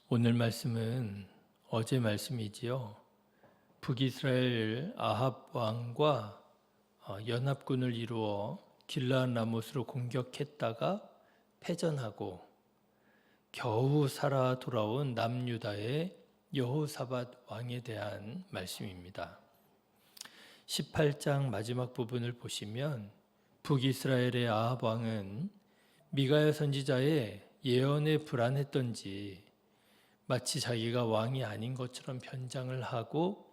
오늘 말씀은 어제 말씀이지요. 북이스라엘 아합 왕과 연합군을 이루어 길르앗 라못으로 공격했다가 패전하고 겨우 살아 돌아온 남유다의 여호사밧 왕에 대한 말씀입니다. 18장 마지막 부분을 보시면 북이스라엘의 아합 왕은 미가야 선지자의 예언에 불안했던지 마치 자기가 왕이 아닌 것처럼 변장을 하고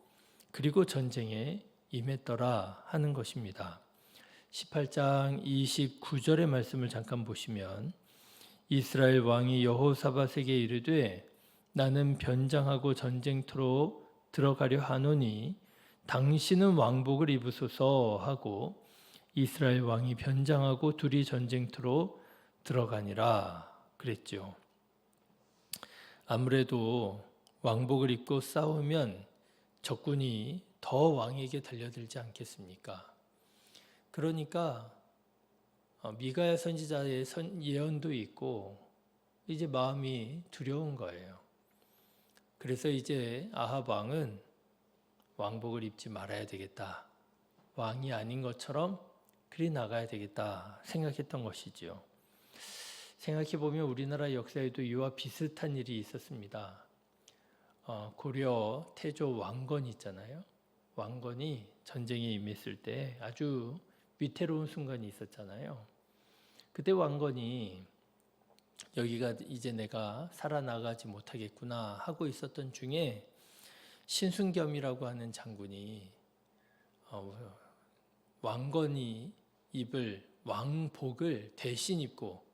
그리고 전쟁에 임했더라 하는 것입니다. 18장 29절의 말씀을 잠깐 보시면 이스라엘 왕이 여호사밧에게 이르되 나는 변장하고 전쟁터로 들어가려 하노니 당신은 왕복을 입으소서 하고 이스라엘 왕이 변장하고 둘이 전쟁터로 들어가니라 그랬죠. 아무래도 왕복을 입고 싸우면 적군이 더 왕에게 달려들지 않겠습니까? 그러니까 미가야 선지자의 예언도 있고 이제 마음이 두려운 거예요. 그래서 이제 아합 왕은 왕복을 입지 말아야 되겠다. 왕이 아닌 것처럼 그리 나가야 되겠다 생각했던 것이지요. 생각해보면 우리나라 역사에도 이와 비슷한 일이 있었습니다. 고려 태조 왕건 있잖아요. 왕건이 전쟁에 임했을 때 아주 위태로운 순간이 있었잖아요. 그때 왕건이 여기가 이제 내가 살아나가지 못하겠구나 하고 있었던 중에 신순겸이라고 하는 장군이 왕건이 입을 왕복을 대신 입고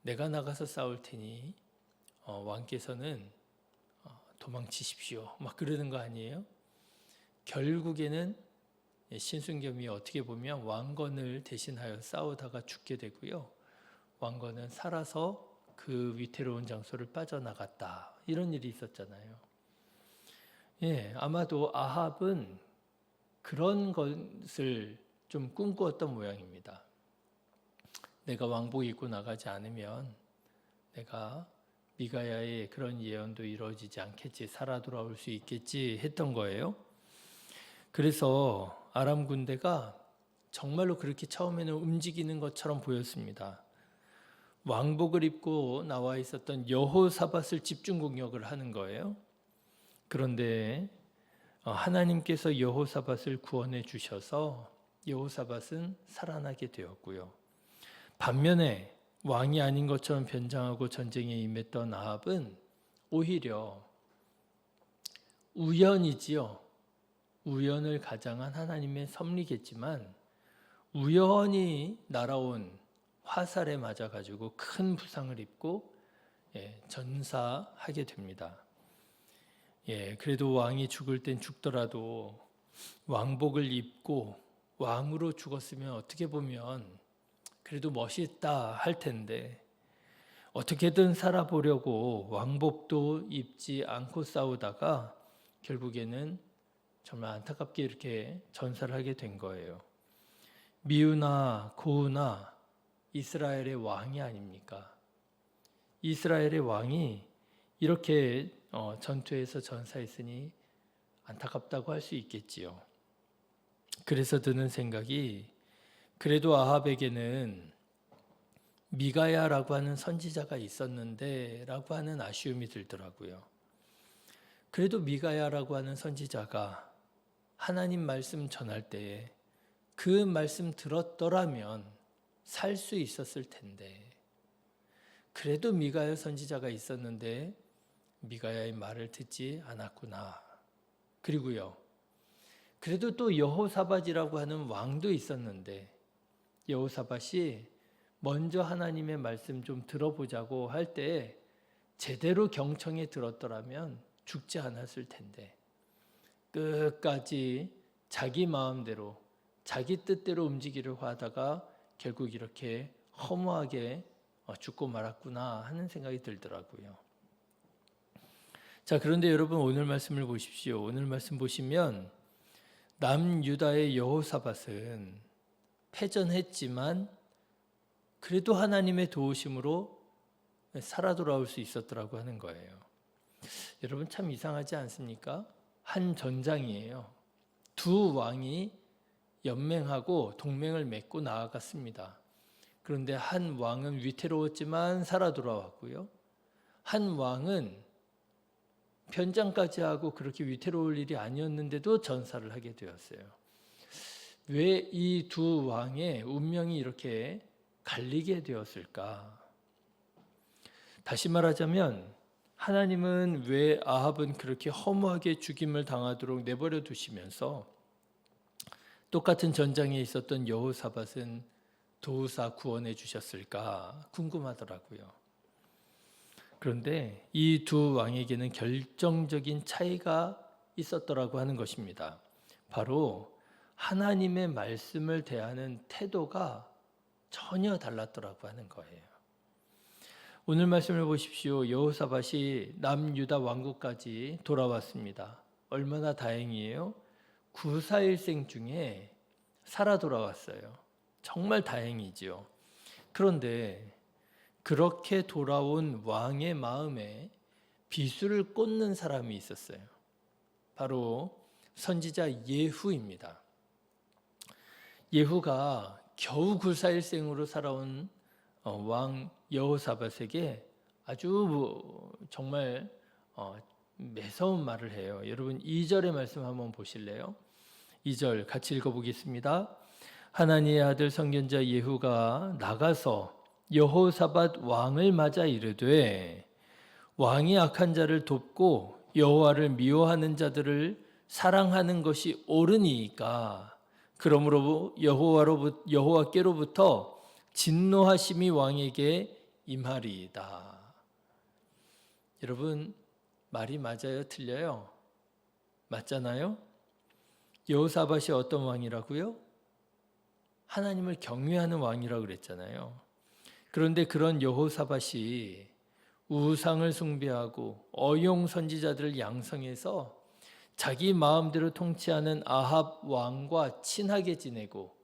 내가 나가서 싸울 테니 왕께서는 도망치십시오. 막 그러는 거 아니에요? 결국에는 신순겸이 어떻게 보면 왕건을 대신하여 싸우다가 죽게 되고요. 왕건은 살아서 그 위태로운 장소를 빠져나갔다. 이런 일이 있었잖아요. 예, 아마도 아합은 그런 것을 좀 꿈꾸었던 모양입니다. 내가 왕복 입고 나가지 않으면 내가 미가야의 그런 예언도 이루어지지 않겠지, 살아 돌아올 수 있겠지 했던 거예요. 그래서 아람 군대가 정말로 그렇게 처음에는 움직이는 것처럼 보였습니다. 왕복을 입고 나와 있었던 여호사밧을 집중 공격을 하는 거예요. 그런데 하나님께서 여호사밧을 구원해 주셔서 여호사밧은 살아나게 되었고요. 반면에 왕이 아닌 것처럼 변장하고 전쟁에 임했던 아합은 오히려 우연이지요. 우연을 가장한 하나님의 섭리겠지만 우연히 날아온 화살에 맞아가지고 큰 부상을 입고 전사하게 됩니다. 그래도 왕이 죽을 땐 죽더라도 왕복을 입고 왕으로 죽었으면 어떻게 보면 그래도 멋있다 할 텐데 어떻게든 살아보려고 왕복도 입지 않고 싸우다가 결국에는 정말 안타깝게 이렇게 전사를 하게 된 거예요. 미우나 고우나 이스라엘의 왕이 아닙니까? 이스라엘의 왕이 이렇게 전투에서 전사했으니 안타깝다고 할 수 있겠지요. 그래서 드는 생각이 그래도 아합에게는 미가야라고 하는 선지자가 있었는데 라고 하는 아쉬움이 들더라고요. 그래도 미가야라고 하는 선지자가 하나님 말씀 전할 때에 그 말씀 들었더라면 살 수 있었을 텐데 그래도 미가야 선지자가 있었는데 미가야의 말을 듣지 않았구나. 그리고요. 그래도 또 여호사밧이라고 하는 왕도 있었는데 여호사밧이 먼저 하나님의 말씀 좀 들어보자고 할 때 제대로 경청에 들었더라면 죽지 않았을 텐데 끝까지 자기 마음대로 자기 뜻대로 움직이려고 하다가 결국 이렇게 허무하게 죽고 말았구나 하는 생각이 들더라고요. 자, 그런데 여러분 오늘 말씀을 보십시오. 오늘 말씀 보시면 남유다의 여호사밧은 패전했지만 그래도 하나님의 도우심으로 살아 돌아올 수 있었더라고 하는 거예요. 여러분 참 이상하지 않습니까? 한 전장이에요. 두 왕이 연맹하고 동맹을 맺고 나아갔습니다. 그런데 한 왕은 위태로웠지만 살아 돌아왔고요. 한 왕은 변장까지 하고 그렇게 위태로울 일이 아니었는데도 전사를 하게 되었어요. 왜 이 두 왕의 운명이 이렇게 갈리게 되었을까? 다시 말하자면 하나님은 왜 아합은 그렇게 허무하게 죽임을 당하도록 내버려 두시면서 똑같은 전장에 있었던 여호사밧은 도우사 구원해 주셨을까 궁금하더라고요. 그런데 이 두 왕에게는 결정적인 차이가 있었더라고 하는 것입니다. 바로 하나님의 말씀을 대하는 태도가 전혀 달랐더라고 하는 거예요. 오늘 말씀을 보십시오. 여호사밧이 남유다 왕국까지 돌아왔습니다. 얼마나 다행이에요. 구사일생 중에 살아 돌아왔어요. 정말 다행이지요. 그런데 그렇게 돌아온 왕의 마음에 비수를 꽂는 사람이 있었어요. 바로 선지자 예후입니다. 예후가 겨우 구사일생으로 살아온 왕 여호사밧에게 아주 정말 매서운 말을 해요. 여러분 2절의 말씀 한번 보실래요? 2절 같이 읽어보겠습니다. 하나님의 아들 선견자 예후가 나가서 여호사밧 왕을 맞아 이르되 왕이 악한 자를 돕고 여호와를 미워하는 자들을 사랑하는 것이 옳으니까 그러므로 여호와께로부터 진노하심이 왕에게 임하리이다. 여러분 말이 맞아요? 틀려요? 맞잖아요? 여호사밧이 어떤 왕이라고요? 하나님을 경외하는 왕이라고 그랬잖아요. 그런데 그런 여호사밧이 우상을 숭배하고 어용 선지자들을 양성해서 자기 마음대로 통치하는 아합 왕과 친하게 지내고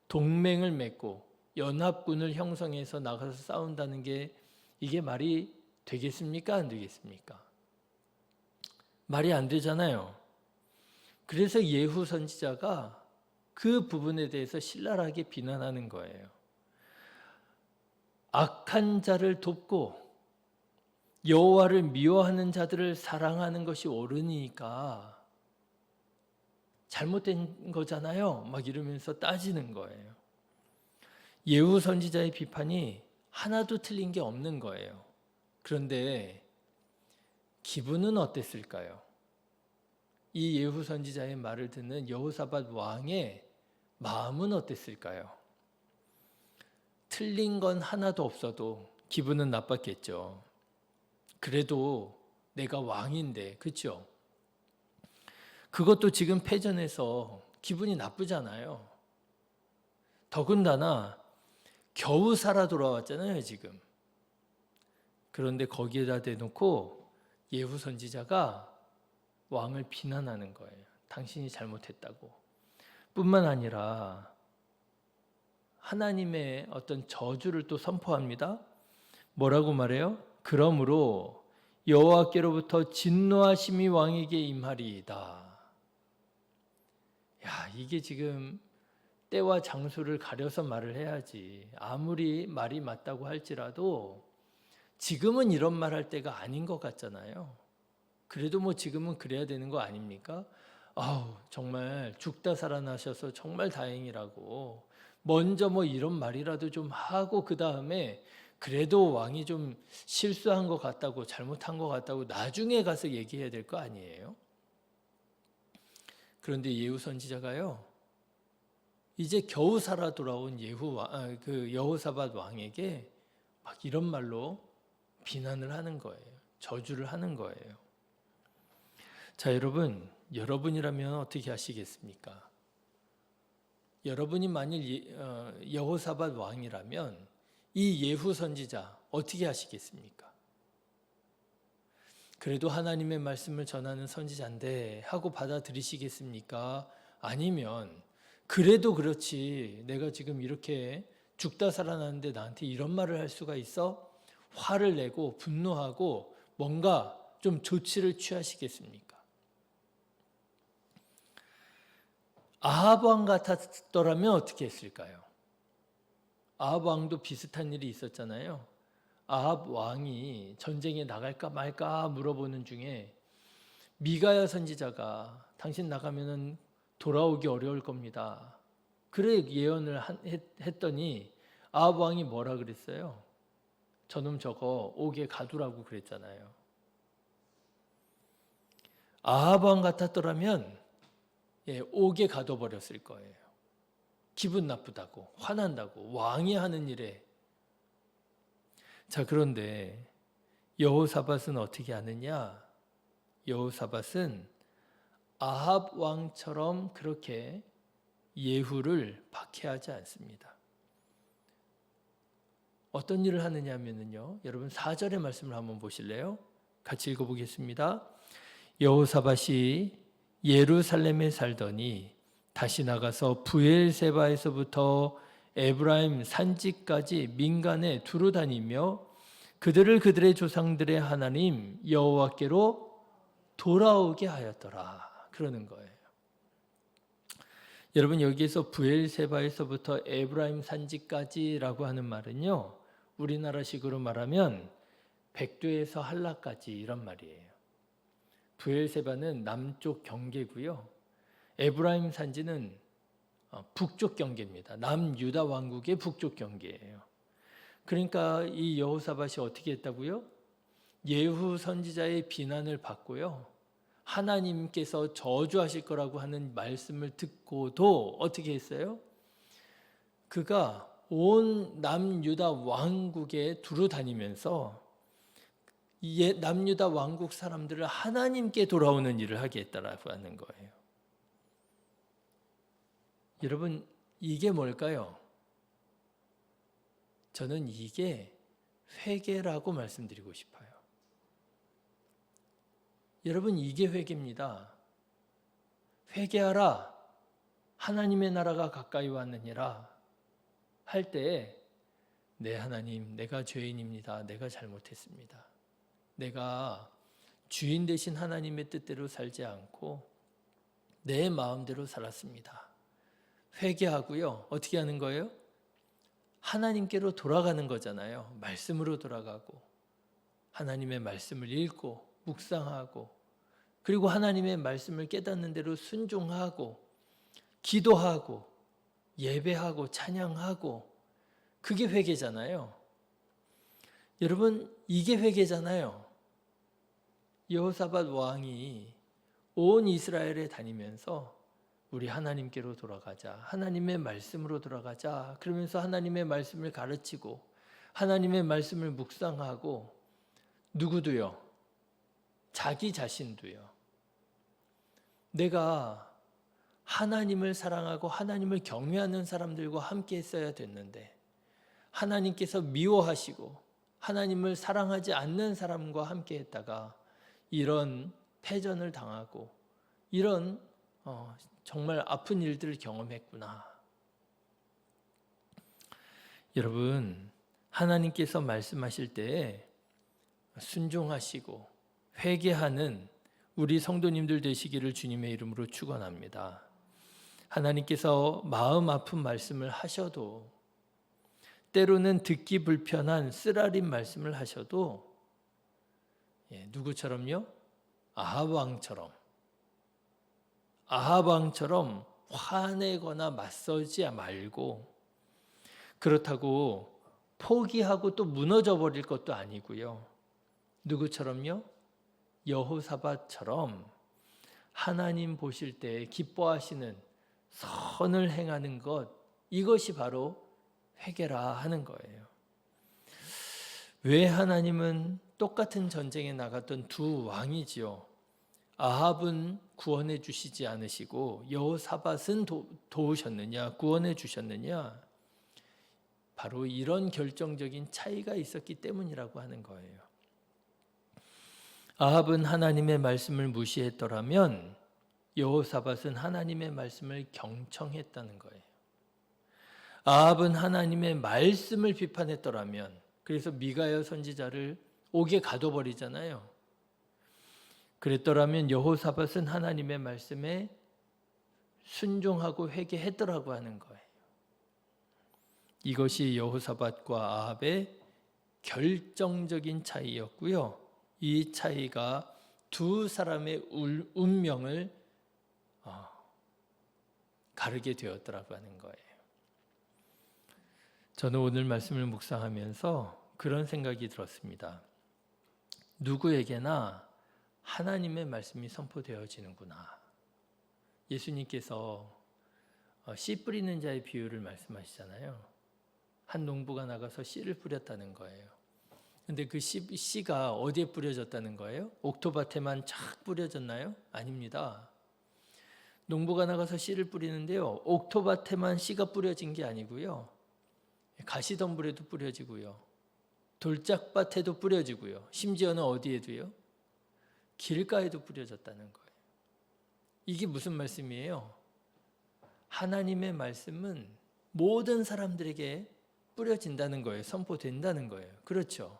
동맹을 맺고 연합군을 형성해서 나가서 싸운다는 게 이게 말이 되겠습니까? 안 되겠습니까? 말이 안 되잖아요. 그래서 예후 선지자가 그 부분에 대해서 신랄하게 비난하는 거예요. 악한 자를 돕고 여호와를 미워하는 자들을 사랑하는 것이 옳으니까 잘못된 거잖아요. 막 이러면서 따지는 거예요. 예후 선지자의 비판이 하나도 틀린 게 없는 거예요. 그런데 기분은 어땠을까요? 이 예후 선지자의 말을 듣는 여호사밧 왕의 마음은 어땠을까요? 틀린 건 하나도 없어도 기분은 나빴겠죠. 그래도 내가 왕인데, 그렇죠? 그것도 지금 패전해서 기분이 나쁘잖아요. 더군다나 겨우 살아 돌아왔잖아요, 지금. 그런데 거기에다 대놓고 예후 선지자가 왕을 비난하는 거예요. 당신이 잘못했다고. 뿐만 아니라 하나님의 어떤 저주를 또 선포합니다. 뭐라고 말해요? 그러므로 여호와께로부터 진노하심이 왕에게 임하리이다. 야, 이게 지금 때와 장소를 가려서 말을 해야지. 아무리 말이 맞다고 할지라도 지금은 이런 말 할 때가 아닌 것 같잖아요. 그래도 뭐 지금은 그래야 되는 거 아닙니까? 정말 죽다 살아나셔서 정말 다행이라고. 먼저 뭐 이런 말이라도 좀 하고 그 다음에 그래도 왕이 좀 실수한 것 같다고 잘못한 것 같다고 나중에 가서 얘기해야 될 거 아니에요? 그런데 예후 선지자가요. 이제 겨우 살아 돌아온 여호사밧 왕에게 막 이런 말로 비난을 하는 거예요. 저주를 하는 거예요. 자, 여러분이라면 어떻게 하시겠습니까? 여러분이 만일 여호사밧 왕이라면 이 예후 선지자 어떻게 하시겠습니까? 그래도 하나님의 말씀을 전하는 선지자인데 하고 받아들이시겠습니까? 아니면 그래도 그렇지 내가 지금 이렇게 죽다 살아나는데 나한테 이런 말을 할 수가 있어? 화를 내고 분노하고 뭔가 좀 조치를 취하시겠습니까? 아합 왕 같았더라면 어떻게 했을까요? 아합 왕도 비슷한 일이 있었잖아요. 아합 왕이 전쟁에 나갈까 말까 물어보는 중에 미가야 선지자가 당신 나가면은 돌아오기 어려울 겁니다. 그래 예언을 했더니 아합 왕이 뭐라 그랬어요? 저놈 저거 옥에 가두라고 그랬잖아요. 아합 왕 같았더라면 옥에 가둬버렸을 거예요. 기분 나쁘다고, 화난다고, 왕이 하는 일에. 자, 그런데 여호사밧은 어떻게 하느냐? 여호사밧은 아합 왕처럼 그렇게 예후를 박해하지 않습니다. 어떤 일을 하느냐면요. 여러분 4절의 말씀을 한번 보실래요? 같이 읽어보겠습니다. 여호사밧이 예루살렘에 살더니 다시 나가서 브엘세바에서부터 에브라임 산지까지 민간에 두루 다니며 그들을 그들의 조상들의 하나님 여호와께로 돌아오게 하였더라. 그러는 거예요. 여러분 여기에서 브엘세바에서부터 에브라임 산지까지라고 하는 말은요. 우리나라식으로 말하면 백두에서 한라까지 이런 말이에요. 브엘세바는 남쪽 경계고요. 에브라임 산지는 북쪽 경계입니다. 남유다 왕국의 북쪽 경계예요. 그러니까 이 여호사밧이 어떻게 했다고요? 예후 선지자의 비난을 받고요. 하나님께서 저주하실 거라고 하는 말씀을 듣고도 어떻게 했어요? 그가 온 남유다 왕국에 두루 다니면서 남유다 왕국 사람들을 하나님께 돌아오는 일을 하게 했다라고 하는 거예요. 여러분 이게 뭘까요? 저는 이게 회개라고 말씀드리고 싶어요. 여러분 이게 회개입니다. 회개하라. 하나님의 나라가 가까이 왔느니라 할 때 네 하나님 내가 죄인입니다. 내가 잘못했습니다. 내가 주인 되신 하나님의 뜻대로 살지 않고 내 마음대로 살았습니다. 회개하고요. 어떻게 하는 거예요? 하나님께로 돌아가는 거잖아요. 말씀으로 돌아가고 하나님의 말씀을 읽고 묵상하고 그리고 하나님의 말씀을 깨닫는 대로 순종하고 기도하고 예배하고 찬양하고 그게 회개잖아요. 여러분 이게 회개잖아요. 여호사밧 왕이 온 이스라엘에 다니면서 우리 하나님께로 돌아가자. 하나님의 말씀으로 돌아가자. 그러면서 하나님의 말씀을 가르치고 하나님의 말씀을 묵상하고 누구도요? 자기 자신도요. 내가 하나님을 사랑하고 하나님을 경외하는 사람들과 함께 했어야 됐는데 하나님께서 미워하시고 하나님을 사랑하지 않는 사람과 함께 했다가 이런 패전을 당하고 이런 정말 아픈 일들을 경험했구나. 여러분 하나님께서 말씀하실 때 순종하시고 회개하는 우리 성도님들 되시기를 주님의 이름으로 축원합니다. 하나님께서 마음 아픈 말씀을 하셔도 때로는 듣기 불편한 쓰라린 말씀을 하셔도 누구처럼요? 아합 왕처럼 화내거나 맞서지 말고 그렇다고 포기하고 또 무너져 버릴 것도 아니고요. 누구처럼요? 여호사밧처럼 하나님 보실 때 기뻐하시는 선을 행하는 것 이것이 바로 회개라 하는 거예요. 왜 하나님은 똑같은 전쟁에 나갔던 두 왕이지요. 아합은 구원해 주시지 않으시고 여호사밧은 도우셨느냐, 구원해 주셨느냐? 바로 이런 결정적인 차이가 있었기 때문이라고 하는 거예요. 아합은 하나님의 말씀을 무시했더라면 여호사밧은 하나님의 말씀을 경청했다는 거예요. 아합은 하나님의 말씀을 비판했더라면 그래서 미가야 선지자를 옥에 가둬버리잖아요. 그랬더라면 여호사밧은 하나님의 말씀에 순종하고 회개했더라고 하는 거예요. 이것이 여호사밧과 아합의 결정적인 차이였고요. 이 차이가 두 사람의 운명을 가르게 되었더라고 하는 거예요. 저는 오늘 말씀을 묵상하면서 그런 생각이 들었습니다. 누구에게나 하나님의 말씀이 선포되어지는구나. 예수님께서 씨 뿌리는 자의 비유를 말씀하시잖아요. 한 농부가 나가서 씨를 뿌렸다는 거예요. 근데 그 씨가 어디에 뿌려졌다는 거예요? 옥토밭에만 쫙 뿌려졌나요? 아닙니다. 농부가 나가서 씨를 뿌리는데요. 옥토밭에만 씨가 뿌려진 게 아니고요. 가시덤불에도 뿌려지고요. 돌짝밭에도 뿌려지고요. 심지어는 어디에도요? 길가에도 뿌려졌다는 거예요. 이게 무슨 말씀이에요? 하나님의 말씀은 모든 사람들에게 뿌려진다는 거예요. 선포된다는 거예요. 그렇죠?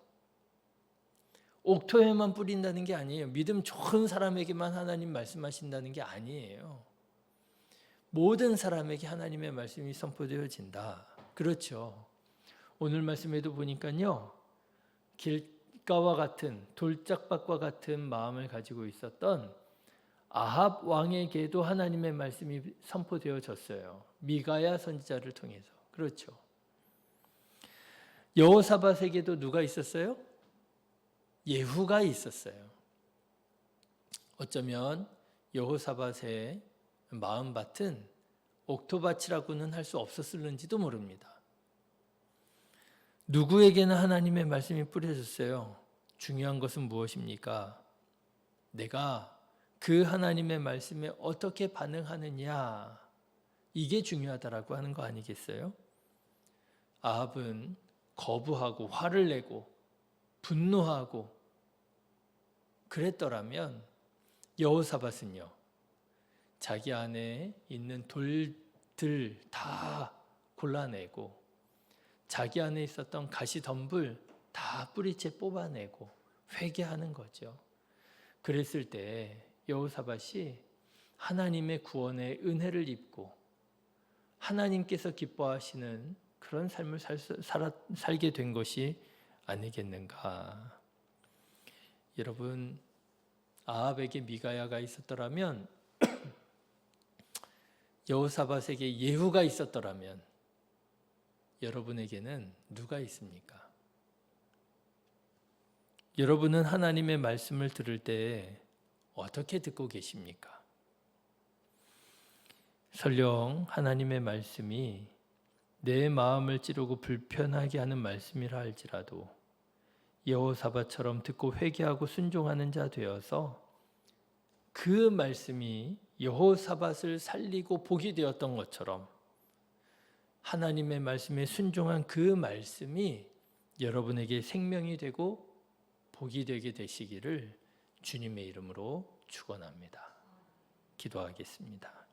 옥토에만 뿌린다는 게 아니에요. 믿음 좋은 사람에게만 하나님 말씀하신다는 게 아니에요. 모든 사람에게 하나님의 말씀이 선포되어진다. 그렇죠? 오늘 말씀에도 보니까요. 길가와 같은 돌짝밭과 같은 마음을 가지고 있었던 아합 왕에게도 하나님의 말씀이 선포되어졌어요. 미가야 선지자를 통해서. 그렇죠. 여호사밧에게도 누가 있었어요? 예후가 있었어요. 어쩌면 여호사밧의 마음밭은 옥토밭이라고는 할 수 없었을는지도 모릅니다. 누구에게나 하나님의 말씀이 뿌려졌어요. 중요한 것은 무엇입니까? 내가 그 하나님의 말씀에 어떻게 반응하느냐, 이게 중요하다라고 하는 거 아니겠어요? 아합은 거부하고 화를 내고 분노하고 그랬더라면 여호사밧은요, 자기 안에 있는 돌들 다 골라내고 자기 안에 있었던 가시덤불 다 뿌리채 뽑아내고 회개하는 거죠. 그랬을 때 여호사밧이 하나님의 구원의 은혜를 입고 하나님께서 기뻐하시는 그런 삶을 살게 된 것이 아니겠는가. 여러분, 아합에게 미가야가 있었더라면 여호사밧에게 예후가 있었더라면 여러분에게는 누가 있습니까? 여러분은 하나님의 말씀을 들을 때 어떻게 듣고 계십니까? 설령 하나님의 말씀이 내 마음을 찌르고 불편하게 하는 말씀이라 할지라도 여호사밧처럼 듣고 회개하고 순종하는 자 되어서 그 말씀이 여호사밧을 살리고 복이 되었던 것처럼 하나님의 말씀에 순종한 그 말씀이 여러분에게 생명이 되고 복이 되게 되시기를 주님의 이름으로 축원합니다. 기도하겠습니다.